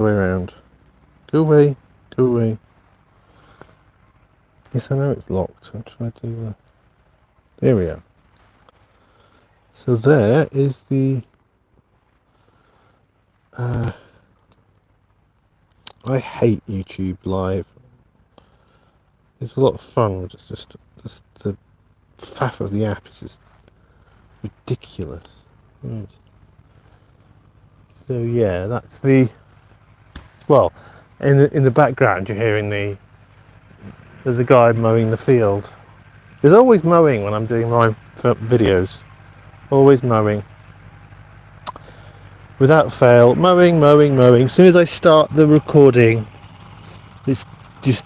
the way around. Go away. Go away. Yes, I know it's locked. I'm trying to do that. There we are. So there is the... I hate YouTube Live. It's a lot of fun, but it's just the faff of the app is just ridiculous. Right. So yeah, that's the... Well, in the background you're hearing there's a guy mowing the field. There's always mowing when I'm doing my videos. Always mowing. Without fail, mowing, mowing, mowing. As soon as I start the recording, it's just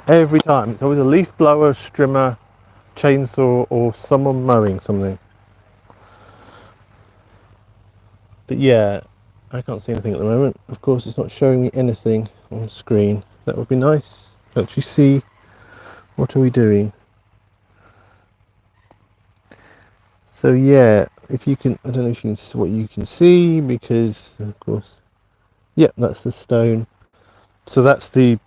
every time. It's always a leaf blower, strimmer, chainsaw, or someone mowing something. But yeah, I can't see anything at the moment. Of course, it's not showing me anything on the screen. That would be nice to actually see what are we doing. So yeah, if you can, I don't know if you can, what you can see, because of course, yeah, that's the stone. So that's the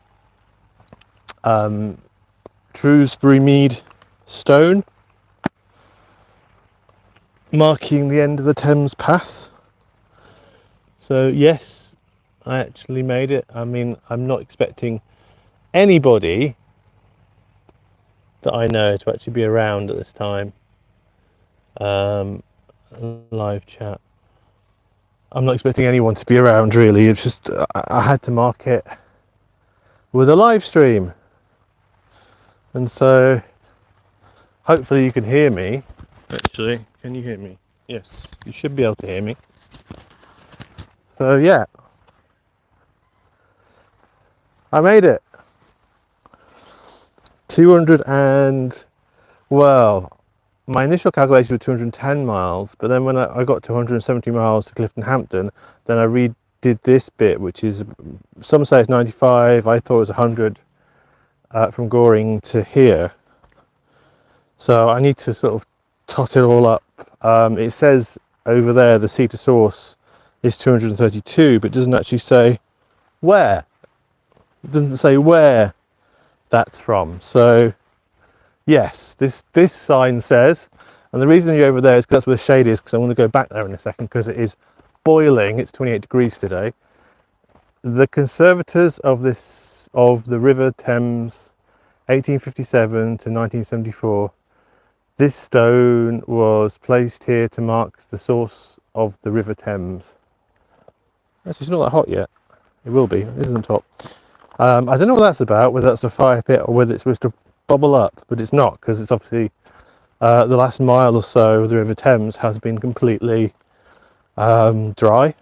Trewsbury Mead stone, marking the end of the Thames Path. So yes, I actually made it. I mean, I'm not expecting anybody that I know to actually be around at this time. Live chat. I'm not expecting anyone to be around really. It's just I had to mark it with a live stream, and so hopefully you can hear me. Actually, can you hear me? Yes, you should be able to hear me. So yeah, I made it. 200 and, well, my initial calculation was 210 miles, but then when I got to 170 miles to Clifton Hampton, then I redid this bit, which is, some say it's 95, I thought it was 100 from Goring to here. So I need to sort of tot it all up. It says over there the sea to source is 232, but it doesn't actually say where. It doesn't say where that's from. So yes, this sign says, and the reason you're over there is because that's where the shade is, because I want to go back there in a second because it is boiling. It's 28 degrees today. The conservators of the River Thames, 1857 to 1974, this stone was placed here to mark the source of the River Thames. Actually, it's not that hot yet. It will be. It isn't hot. I don't know what that's about, whether that's a fire pit or whether it's supposed to bubble up, but it's not, because it's obviously the last mile or so of the River Thames has been completely dry,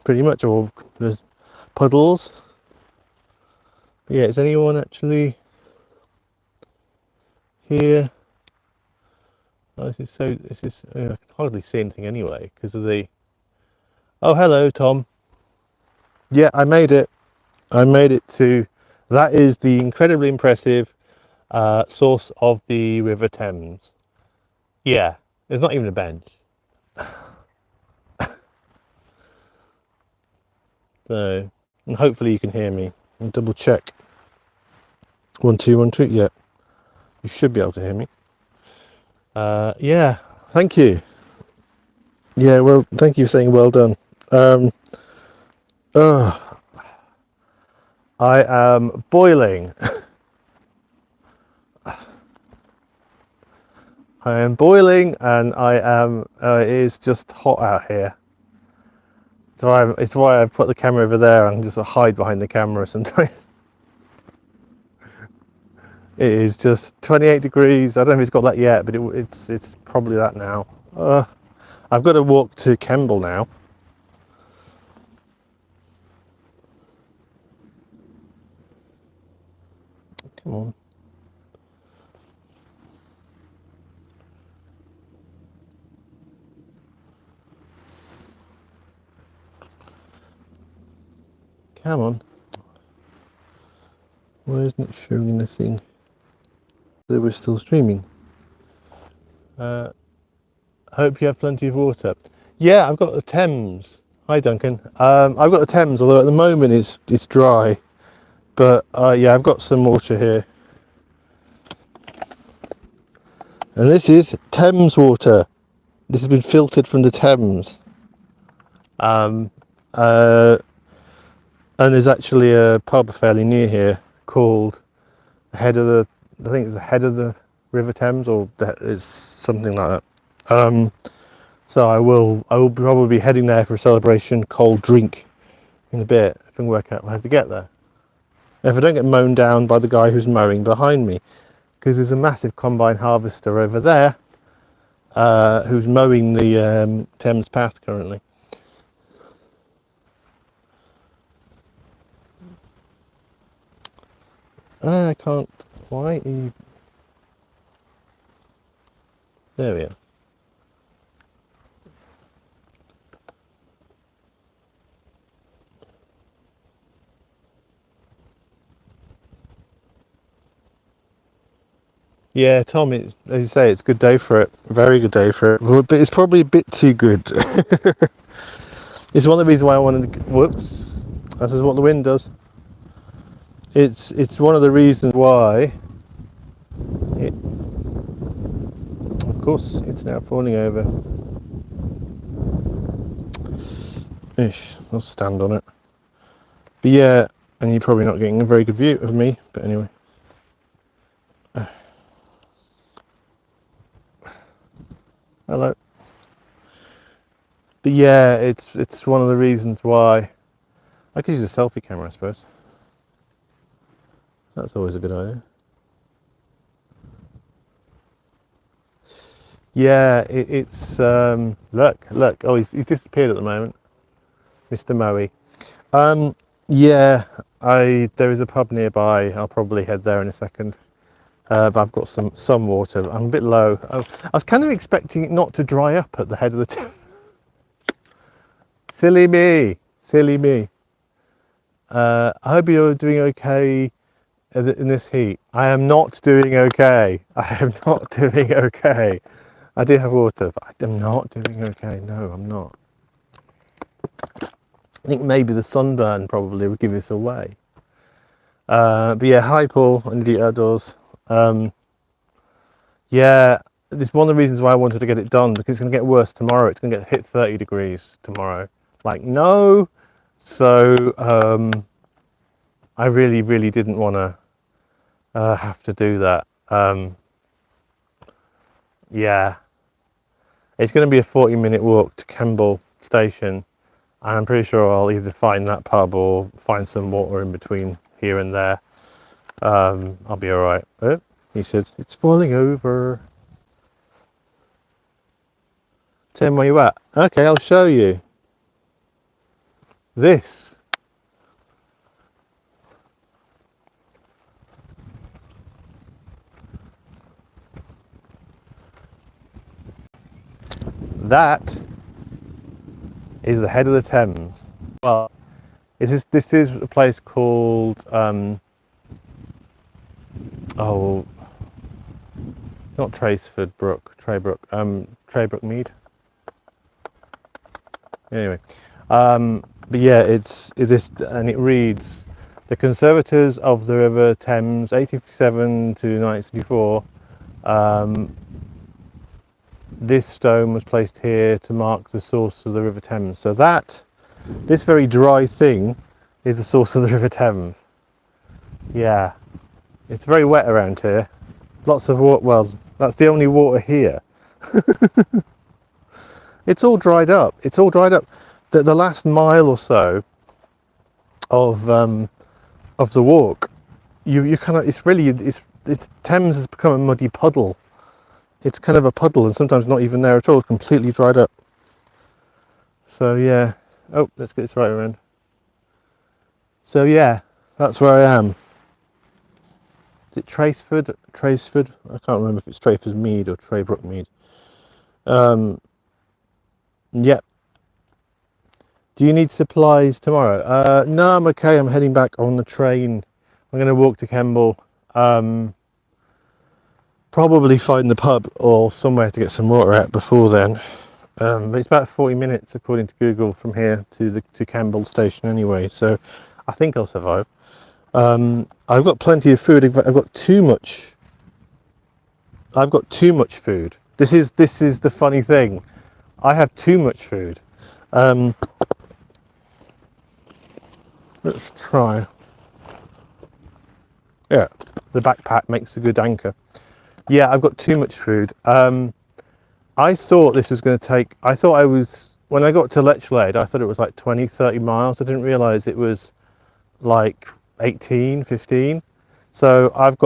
pretty much, or there's puddles. But yeah, is anyone actually here? Oh, I can hardly see anything anyway because of the... Oh, hello, Tom. Yeah, I made it. I made it to... That is the incredibly impressive source of the River Thames. Yeah, there's not even a bench. So, and hopefully you can hear me. I'll double check. 1 2 1 2. Yeah, you should be able to hear me. Yeah, thank you. Yeah, well, thank you for saying well done. I am boiling. I am boiling, and I am. It is just hot out here. It's why I put the camera over there and just hide behind the camera sometimes. It is just 28 degrees. I don't know if it's got that yet, but it's probably that now. I've got to walk to Kemble now. Come on. Come on. Why isn't it showing anything that we're still streaming? I hope you have plenty of water. Yeah, I've got the Thames. Hi Duncan. I've got the Thames, although at the moment it's dry. But yeah, I've got some water here. And this is Thames water. This has been filtered from the Thames. And there's actually a pub fairly near here called Head of the, I think it's the Head of the River Thames, or it's something like that. So I will probably be heading there for a celebration cold drink in a bit if I can work out how to get there. If I don't get mown down by the guy who's mowing behind me, because there's a massive combine harvester over there who's mowing the Thames Path currently. I can't. Why are you? There we are. Yeah, Tom, it's, as you say, it's a good day for it. Very good day for it. But it's probably a bit too good. It's one of the reasons why I wanted to... Whoops. This is what the wind does. It's one of the reasons why... Of course, it's now falling over. Ish, I'll stand on it. But yeah, and you're probably not getting a very good view of me, but anyway. Hello. But yeah, it's one of the reasons why I could use a selfie camera, I suppose. That's always a good idea. Yeah, it's look. Oh, he's disappeared at the moment, Mr. Moe. Yeah, there is a pub nearby. I'll probably head there in a second. But I've got some water. I'm a bit low. I was kind of expecting it not to dry up at the head of the Thames. Silly me. I hope you're doing okay in this heat. I am not doing okay. I am not doing okay. I do have water, but I'm not doing okay. No, I'm not. I think maybe the sunburn probably would give this away. But yeah, hi Paul, and Idiot Outdoors. Yeah, this is one of the reasons why I wanted to get it done, because it's going to get worse tomorrow. It's going to hit 30 degrees tomorrow. Like, no. So I really didn't want to have to do that. Yeah, it's going to be a 40-minute walk to Kemble station, and I'm pretty sure I'll either find that pub or find some water in between here and there. I'll be all right. Oh, he said it's falling over. Tim, where you at? Okay, I'll show you. This. That is the head of the Thames. Well, this is a place called not Traceford Brook, Trewsbury Mead. Anyway, but yeah, it is, and it reads: the conservators of the River Thames, 1857 to 1964. This stone was placed here to mark the source of the River Thames. So this very dry thing is the source of the River Thames. Yeah, it's very wet around here. Lots of water. Well, that's the only water here. It's all dried up. It's all dried up. The last mile or so of the walk, you kind of, it's Thames has become a muddy puddle. It's kind of a puddle, and sometimes not even there at all. It's completely dried up. So yeah. Oh, let's get this right around. So yeah, that's where I am. Is it Traceford? I can't remember if it's Traceford Mead or Trewsbury Mead. Yep. Do you need supplies tomorrow? No, I'm okay. I'm heading back on the train. I'm going to walk to Kemble. Probably find the pub or somewhere to get some water at before then. But it's about 40 minutes according to Google from here to Kemble station anyway, so I think I'll survive. I've got plenty of food. I've got too much. I've got too much food. This is the funny thing. I have too much food. Let's try. Yeah, the backpack makes a good anchor. Yeah, I've got too much food. I thought this was going to take, when I got to Lechlade, I thought it was like 20, 30 miles. I didn't realise it was like 18, 15. So I've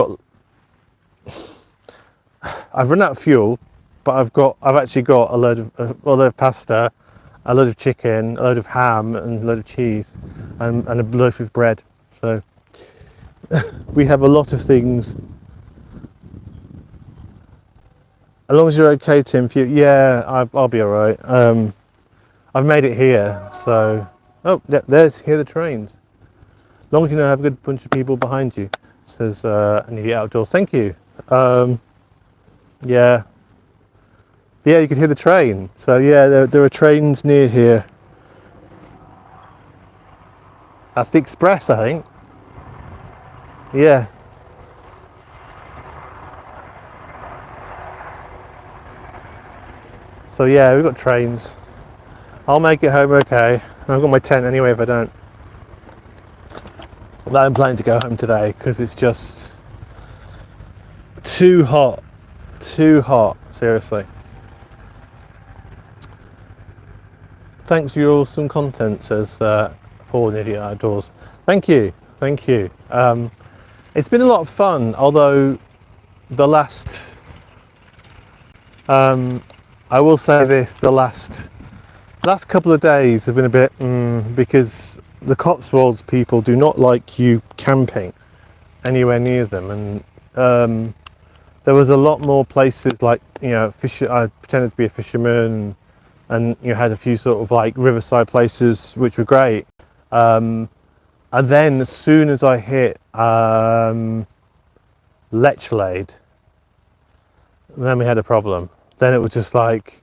run out of fuel, but I've actually got a load of pasta, a load of chicken, a load of ham, and a load of cheese, and a loaf of bread. So we have a lot of things. As long as you're okay, Tim. Yeah, I'll be all right. I've made it here, so hear the trains. As long as you know, have a good bunch of people behind you. Says an idiot outdoors. Thank you. Yeah, you could hear the train. So yeah, there are trains near here. That's the express, I think. Yeah. So yeah, we've got trains. I'll make it home okay. I've got my tent anyway if I don't. But I'm planning to go home today because it's just too hot. Too hot, seriously. Thanks for your awesome content, says Paul and Idiot Outdoors. Thank you. It's been a lot of fun, although the last I will say this, the last couple of days have been a bit because the Cotswolds people do not like you camping anywhere near them, and there was a lot more places like, I pretended to be a fisherman, and had a few sort of like riverside places which were great, and then as soon as I hit Lechlade, then we had a problem. Then it was just like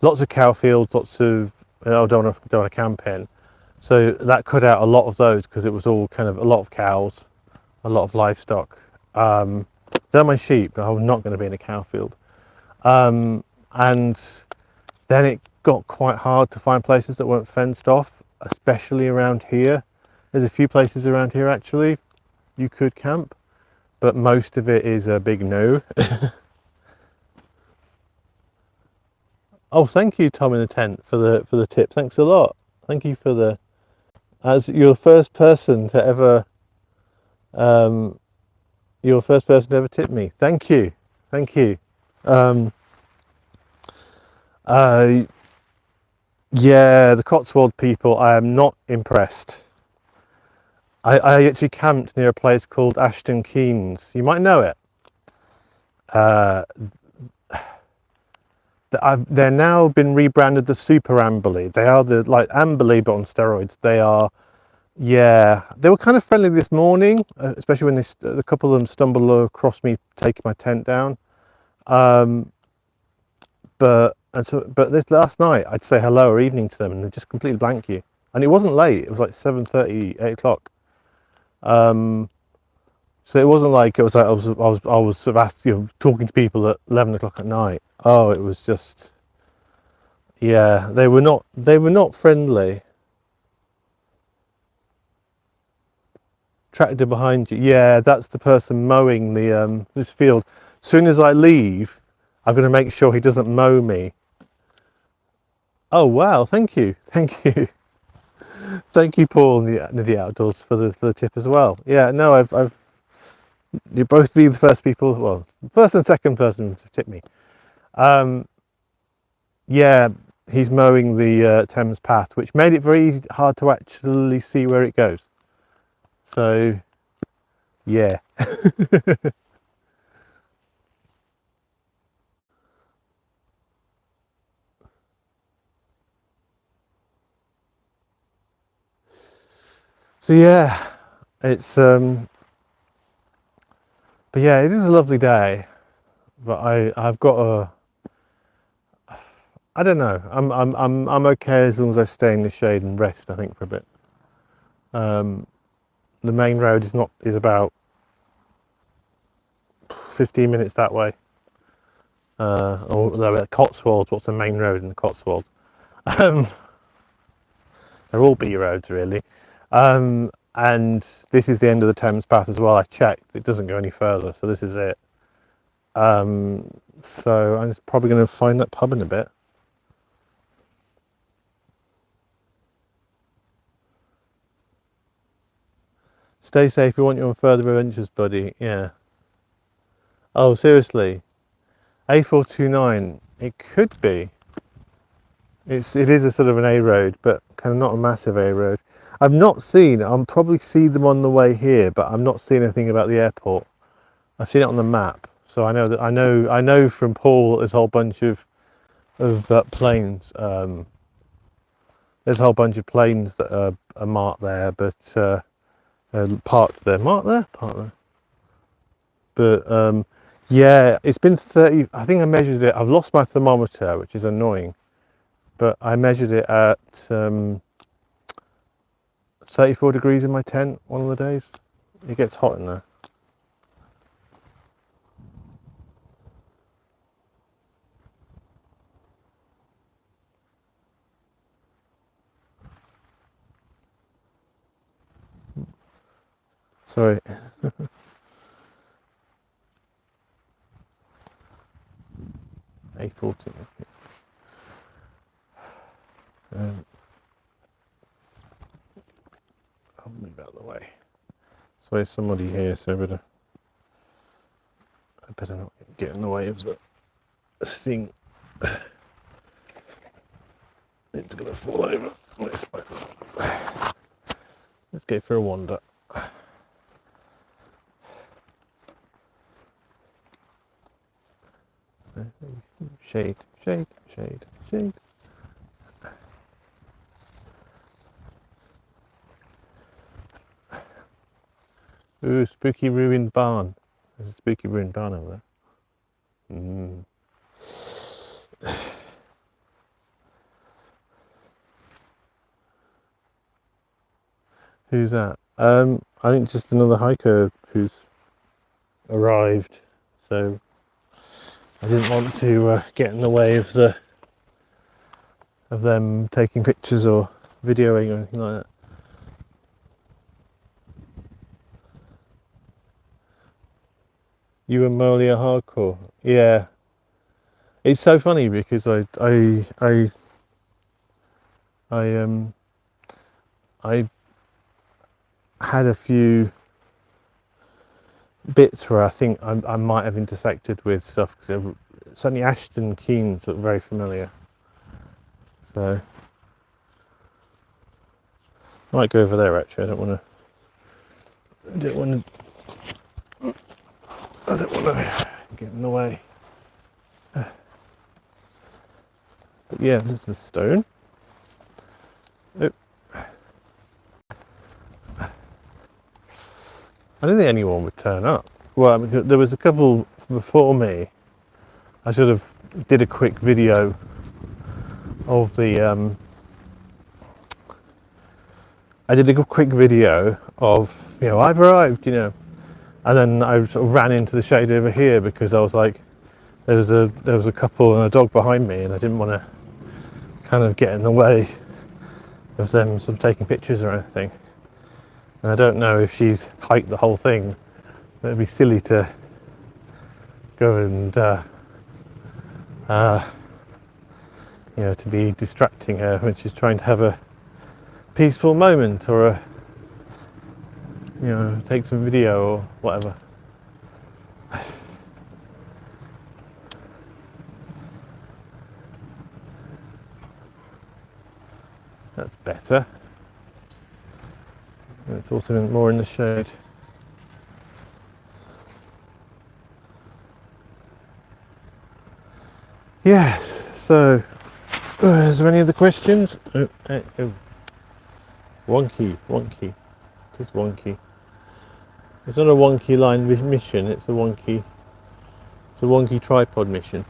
lots of cow fields, lots of don't want to camp in, so that cut out a lot of those because it was all kind of a lot of cows, a lot of livestock. They're my sheep, but I'm not going to be in a cow field. And then it got quite hard to find places that weren't fenced off, especially around here. There's a few places around here actually you could camp, but most of it is a big no. Oh, thank you, Tom in the tent, for the tip. Thanks a lot. Thank you for as you're the first person to ever tip me. Thank you. Yeah, the Cotswold people, I am not impressed. I actually camped near a place called Ashton Keynes. You might know it. They're now been rebranded the Super Amberley. They are the like Amberley but on steroids. They were kind of friendly this morning, especially when a couple of them stumbled across me taking my tent down. But this last night I'd say hello or evening to them and they just completely blank you. And it wasn't late. It was like 7:30, 8 o'clock. So it wasn't like it was like I was sort of asked, talking to people at 11 o'clock at night. Oh, it was just, yeah, they were not friendly. Tractor behind you. Yeah, that's the person mowing this field. As soon as I leave, I'm going to make sure he doesn't mow me. Oh wow, thank you. Thank you, Paul and the Outdoors for the tip as well. Yeah, no, you both be the first people, well, first and second person to tip me. Yeah, he's mowing the Thames Path, which made it very hard to actually see where it goes. So, yeah. So yeah, it's but yeah, it is a lovely day. But I don't know. I'm okay as long as I stay in the shade and rest. I think for a bit. The main road is about 15 minutes that way. Although at Cotswolds, what's the main road in the Cotswolds? They're all B roads really. And this is the end of the Thames Path as well. I checked; it doesn't go any further, so this is it. So I'm just probably going to find that pub in a bit. Stay safe. We want you on further adventures, buddy. Yeah. Oh, seriously. A429. It could be. It is a sort of an A road, but kind of not a massive A road. I've not seen. I'll probably see them on the way here, but I'm not seeing anything about the airport. I've seen it on the map, so I know that I know from Paul there's a whole bunch of planes. There's a whole bunch of planes that are marked there, but parked there. Marked there? Parked there. But yeah, it's been 30. I think I measured it. I've lost my thermometer, which is annoying. But I measured it at 34 degrees in my tent one of the days. It gets hot in there. Sorry. A14. I'll move out of the way. So there's somebody here, so I better not get in the way of the thing. It's gonna fall over. Let's go for a wander. Shade, shade, shade, shade. Ooh, spooky ruined barn. There's a spooky ruined barn over there. Who's that? I think just another hiker who's arrived. So I didn't want to get in the way of them taking pictures or videoing or anything like that. You and Molly are hardcore. Yeah. It's so funny because I had a few bits where I think I might have intersected with stuff because certainly Ashton Keynes look very familiar. So I might go over there actually. I don't want to get in the way. But yeah, this is the stone. Oh. I didn't think anyone would turn up. Well, there was a couple before me. I sort of did a quick video of the I did a quick video of, I've arrived, and then I sort of ran into the shade over here because I was like, there was a couple and a dog behind me, and I didn't want to kind of get in the way of them sort of taking pictures or anything. And I don't know if she's hiked the whole thing. It'd be silly to go and to be distracting her when she's trying to have a peaceful moment or take some video or whatever. That's better. It's also more in the shade. Yes, so is there any other questions? Wonky. It is wonky. It's not a wonky line mission, it's a wonky tripod mission.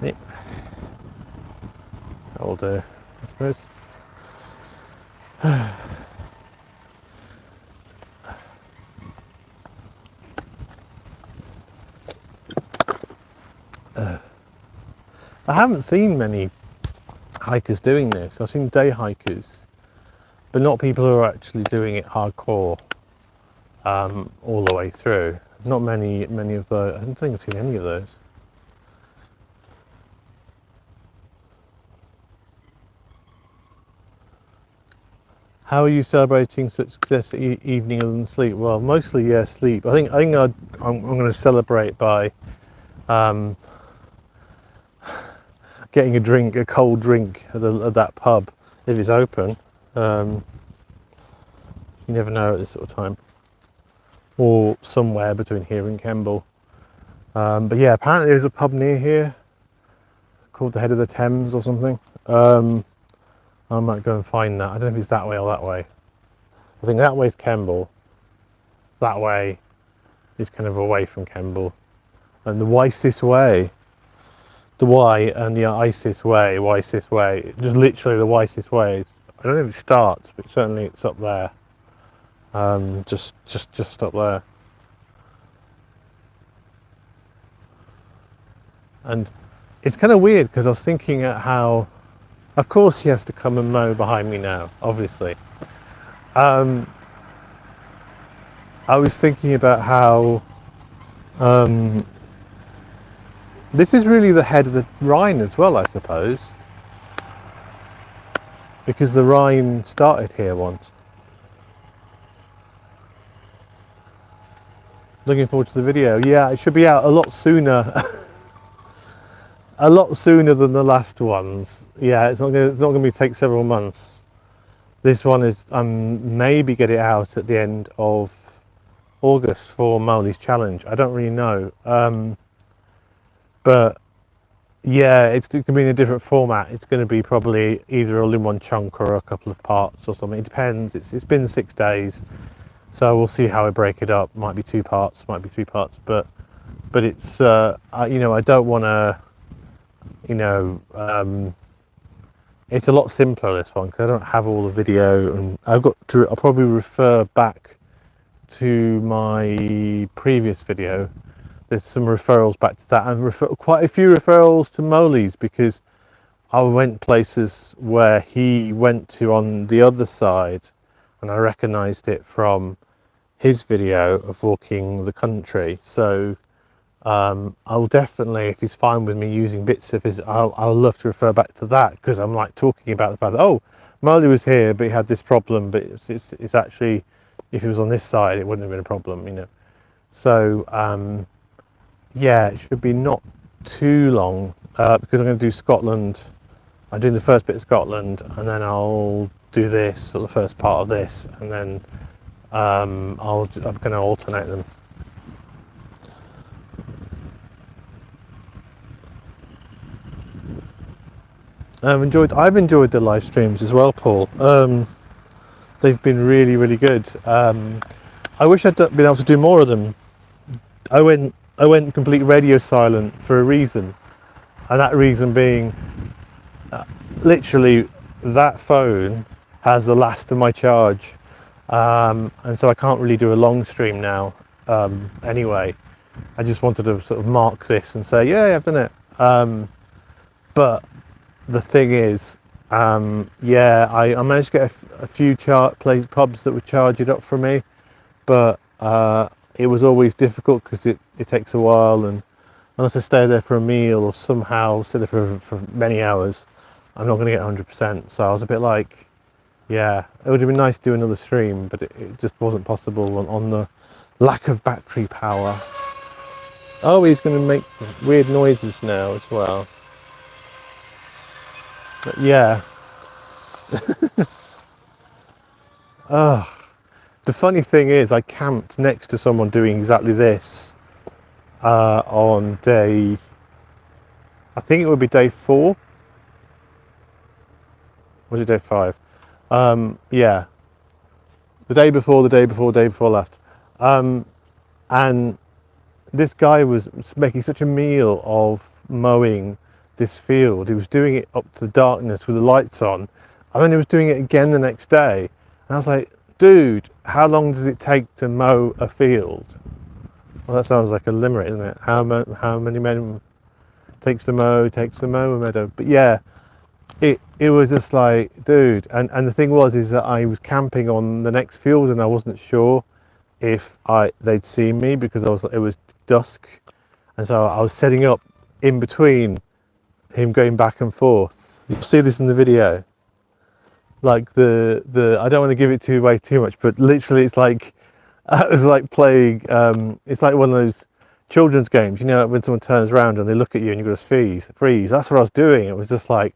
Yeah, that'll do, I suppose. I haven't seen many hikers doing this. I've seen day hikers, but not people who are actually doing it hardcore all the way through. Not many of those. I don't think I've seen any of those. How are you celebrating such success evening other than sleep? Well, mostly sleep. I think I'm going to celebrate by getting a cold drink at that pub if it's open. You never know at this sort of time, or somewhere between here and Kemble. But yeah, apparently there's a pub near here called the Head of the Thames or something. I might go and find that. I don't know if it's that way or that way. I think that way is Kemble. That way is kind of away from Kemble. And the Wysis Way, the Y and the Isis Way, Wysis Way, just literally the Wysis Way. I don't know if it starts, but certainly it's up there. Just up there. And it's kind of weird because I was thinking at how, of course he has to come and mow behind me now, obviously. I was thinking about how this is really the head of the Rhine as well, I suppose, because the Rhine started here once. Looking forward to the video. Yeah, it should be out a lot sooner. A lot sooner than the last ones. Yeah, it's not going to take several months. This one is maybe get it out at the end of August for Molly's challenge. I don't really know, but yeah, it's going to be in a different format. It's going to be probably either all in one chunk or a couple of parts or something. It depends. It's been 6 days, so we'll see how I break it up. Might be 2 parts, might be 3 parts, but it's you know, I don't want to. You know, it's a lot simpler, this one, because I don't have all the video, and I'll probably refer back to my previous video. There's some referrals back to that, and quite a few referrals to Molly's, because I went places where he went to on the other side, and I recognised it from his video of walking the country. So I'll definitely, if he's fine with me using bits of his, I'll love to refer back to that, because I'm like talking about the fact that, oh, Molly was here but he had this problem, but it's actually, if he was on this side it wouldn't have been a problem, you know. So yeah, it should be not too long, because I'm going to do Scotland. I'm doing the first bit of Scotland, and then I'll do this, or the first part of this, and then I'm going to alternate them. I've enjoyed the live streams as well, Paul. They've been really good. I wish I'd been able to do more of them. I went complete radio silent for a reason, and that reason being literally that phone has the last of my charge, and so I can't really do a long stream now. Anyway, I just wanted to sort of mark this and say, yeah, I've done it. But the thing is, yeah, I managed to get a few pubs that would charge it up for me, but it was always difficult because it takes a while, and unless I stay there for a meal or somehow stay there for many hours, I'm not going to get 100%. So I was a bit like, yeah, it would have been nice to do another stream, but it just wasn't possible on the lack of battery power. Oh, he's going to make weird noises now as well. But yeah. The funny thing is, I camped next to someone doing exactly this on day, I think it would be day 4. Was it day 5? Yeah, the day before last. And this guy was making such a meal of mowing this field. He was doing it up to the darkness with the lights on, and then he was doing it again the next day. And I was like, dude, how long does it take to mow a field? Well, that sounds like a limerick, isn't it? How many men takes to mow a meadow? But yeah, it was just like, dude. And the thing was is that I was camping on the next field, and I wasn't sure if they'd seen me because it was dusk, and so I was setting up in between him going back and forth. You'll see this in the video. Like the I don't want to give it away too much, but literally it's like it was like playing. It's like one of those children's games, you know, when someone turns around and they look at you and you've got to freeze. That's what I was doing. It was just like,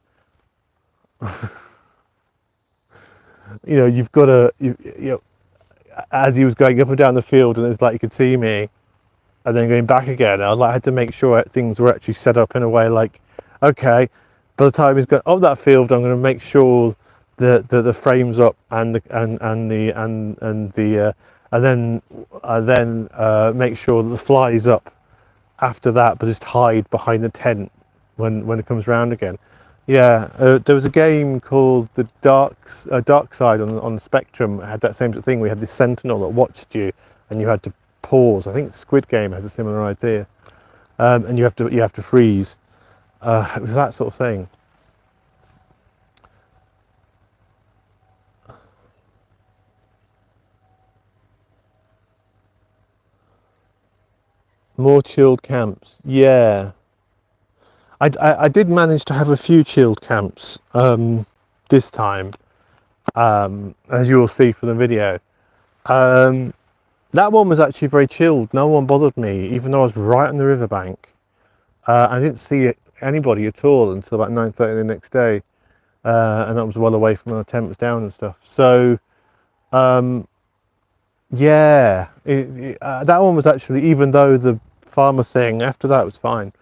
you know, you've got to, you know, as he was going up and down the field, and it was like you could see me, and then going back again. I had to make sure things were actually set up in a way like, okay, by the time he's going up that field, I'm going to make sure that the frame's up and then make sure that the fly's up after that, but just hide behind the tent when it comes round again. Yeah, there was a game called the Dark Side on the Spectrum. It had that same sort of thing. We had this sentinel that watched you, and you had to pause. I think Squid Game has a similar idea, and you have to freeze. It was that sort of thing. More chilled camps, yeah. I did manage to have a few chilled camps this time, as you'll see from the video. That one was actually very chilled. No one bothered me, even though I was right on the riverbank. I didn't see anybody at all until about 9:30 the next day, and that was well away from when the tent was down and stuff. So, yeah, that one was actually, even though the farmer thing after that was fine.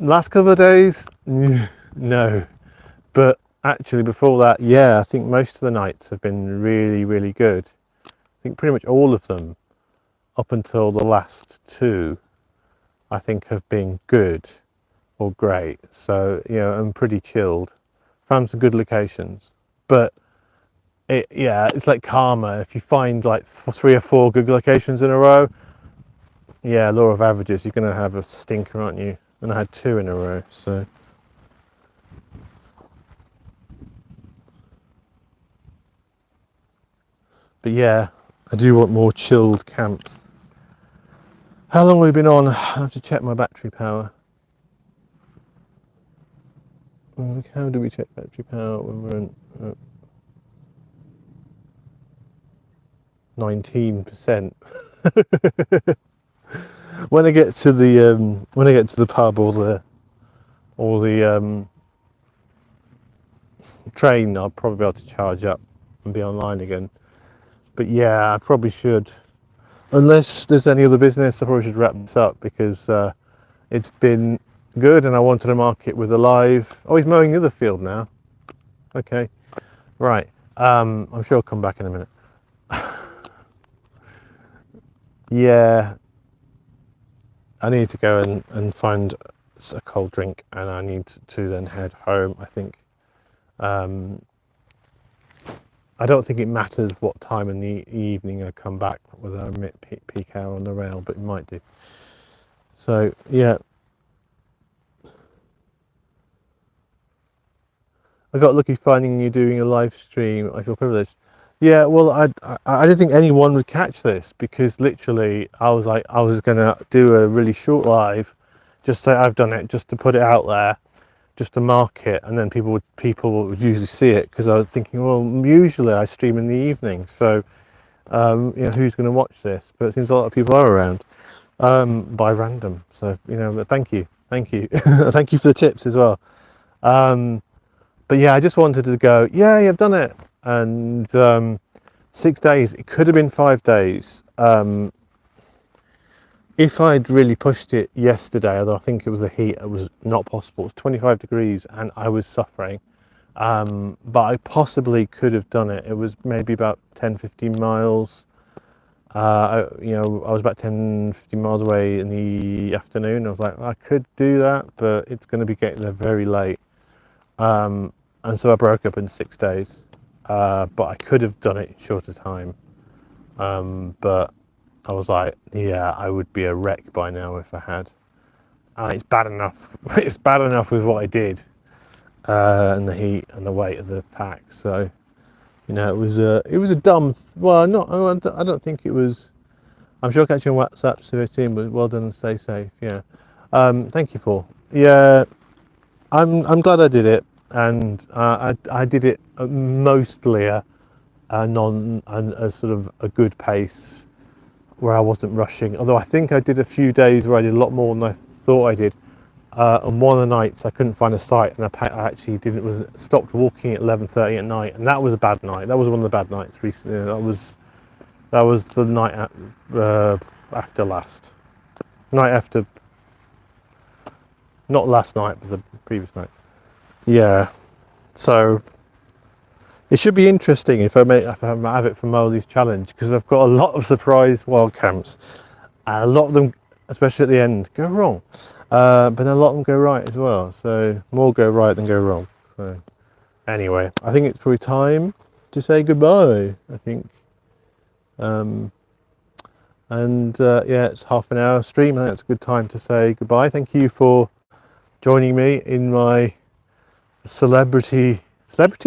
Last couple of days, no, but actually before that, yeah, I think most of the nights have been really, really good. I think pretty much all of them, up until the last two, I think have been good or great. So, you know, I'm pretty chilled. Found some good locations, but it's like karma. If you find like 3 or 4 good locations in a row, yeah, law of averages, you're gonna have a stinker, aren't you? And I had 2 in a row, so. But yeah, I do want more chilled camps. How long have we been on? I have to check my battery power. How do we check battery power when we're in 19%? When I get to the pub or the train, I'll probably be able to charge up and be online again. But yeah, I probably should. Unless there's any other business, I probably should wrap this up, because it's been good and I wanted to mark it with a live. Oh, he's mowing the other field now. Okay, right. I'm sure I'll come back in a minute. Yeah, I need to go and find a cold drink, and I need to then head home, I think. I don't think it matters what time in the evening I come back, whether I'm at peak hour on the rail, but it might do. So, yeah. I got lucky finding you doing a live stream. I feel privileged. Yeah, well, I didn't think anyone would catch this, because literally I was going to do a really short live, just say I've done it, just to put it out there, just to mark it, and then people would usually see it, because I was thinking, well, usually I stream in the evening, so you know, who's going to watch this? But it seems a lot of people are around by random. So, you know, but thank you, thank you for the tips as well. But yeah, I just wanted to go, yeah, I've done it. And 6 days, it could have been 5 days. If I'd really pushed it yesterday, although I think it was the heat, it was not possible. It was 25 degrees and I was suffering. But I possibly could have done it. It was maybe about 10-15 miles. I was about 10, 15 miles away in the afternoon. I was like, I could do that, but it's going to be getting there very late. And so I broke up in 6 days. But I could have done it in shorter time. But I was like, yeah, I would be a wreck by now if I had. It's bad enough. It's bad enough with what I did, and the heat and the weight of the pack. So, it was a dumb. Well, not. I don't think it was. I'm sure I'll catch you on WhatsApp soon. But well done and stay safe. Yeah. Thank you, Paul. Yeah, I'm glad I did it, and I did it mostly a sort of a good pace where I wasn't rushing. Although I think I did a few days where I did a lot more than I thought I did. On one of the nights I couldn't find a site, and I actually didn't was stopped walking at 11:30 at night, and that was a bad night. That was one of the bad nights recently. That was the night after last. Night after, not last night, but the previous night. Yeah. So it should be interesting if I have it for Moldy's challenge, because I've got a lot of surprise wild camps. A lot of them, especially at the end, go wrong. But then a lot of them go right as well. So more go right than go wrong. So anyway, I think it's probably time to say goodbye, I think. Yeah, it's half an hour stream. I think it's a good time to say goodbye. Thank you for joining me in my celebration, that's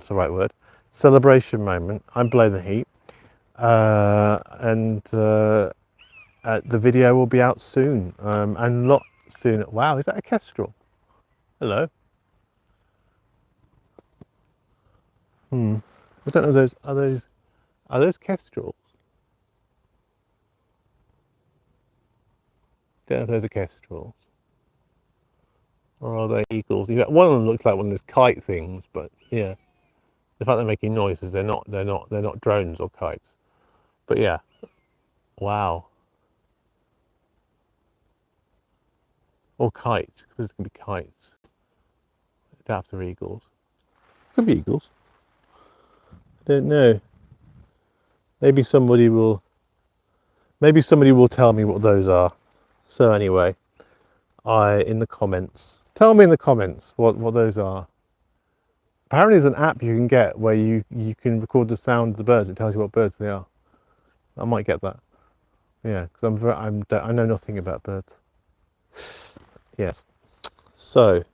the right word, celebration moment. I'm blowing the heat. The video will be out soon, and not soon. Wow, is that a kestrel? Hello. I don't know if those are those kestrels? Don't know if those are kestrels or are they eagles. One of them looks like one of those kite things, but yeah, the fact they're making noises, they're not drones or kites. But yeah, wow. Or kites, because it can be kites. They have to be eagles. Could be eagles. I don't know. Maybe somebody will tell me what those are. So anyway, in the comments. Tell me in the comments what those are. Apparently there's an app you can get where you can record the sound of the birds. It tells you what birds they are. I might get that. Yeah, because I know nothing about birds. Yes. So,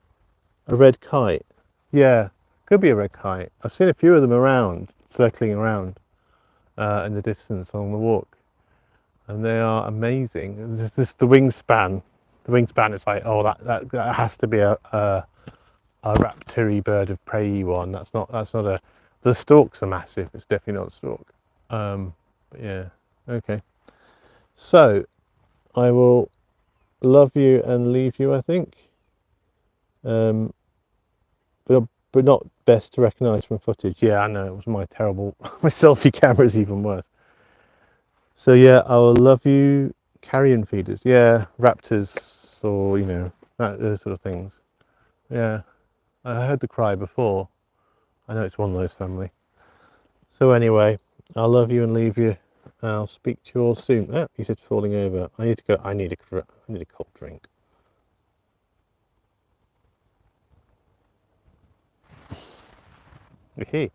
a red kite. Yeah, could be a red kite. I've seen a few of them around, circling around in the distance along the walk, and they are amazing. The wingspan. The wingspan is like, oh, that has to be a raptory bird of prey one. That's not a. The stalks are massive. It's definitely not a stalk. But yeah, okay. So, I will love you and leave you, I think. But not best to recognise from footage. Yeah, I know, it was my terrible. My selfie camera's even worse. So yeah, I will love you, carrion feeders. Yeah, raptors, or those sort of things. Yeah, I heard the cry before. I know it's one of those family. So anyway, I'll love you and leave you. I'll speak to you all soon. Ah, he said falling over. I need to go. I need a cold drink. Hey.